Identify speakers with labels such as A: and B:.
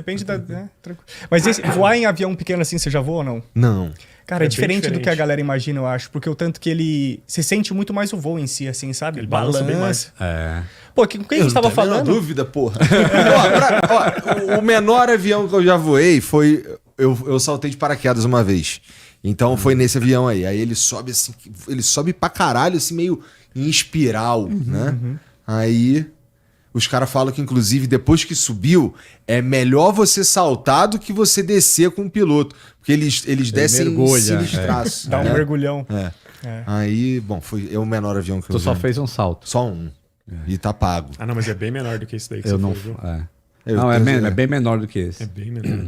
A: depende da... né? Tranquilo. Mas voar em avião pequeno assim, você já voa ou não?
B: Não.
A: Cara, é
C: bem
A: diferente do que a galera imagina, eu acho. Porque o tanto que ele... Você sente muito mais o voo em si, assim, sabe?
C: Ele balança bem mais.
D: É.
A: Pô, com quem a gente tava falando?
B: Dúvida, porra. O menor avião que eu já voei foi... Eu saltei de paraquedas uma vez. Então foi nesse avião aí. Aí ele sobe assim... Ele sobe pra caralho, assim, meio em espiral, né? Aí... Os caras falam que, inclusive, depois que subiu, é melhor você saltar do que você descer com o piloto. Porque eles descem
D: mergulha,
B: sinistraço.
A: Dá um
B: né?
A: mergulhão.
B: É. Aí, bom, foi o menor avião que
D: Tu
B: eu
D: só
B: vi.
D: fez um salto.
B: Só um. E tá pago.
C: Ah, não, mas é bem menor do que isso daí que
D: Eu
C: você
D: não.
C: foi, viu?
D: É.
B: Eu
D: Não,
B: tenho-
D: é bem menor do que esse.
C: É bem menor.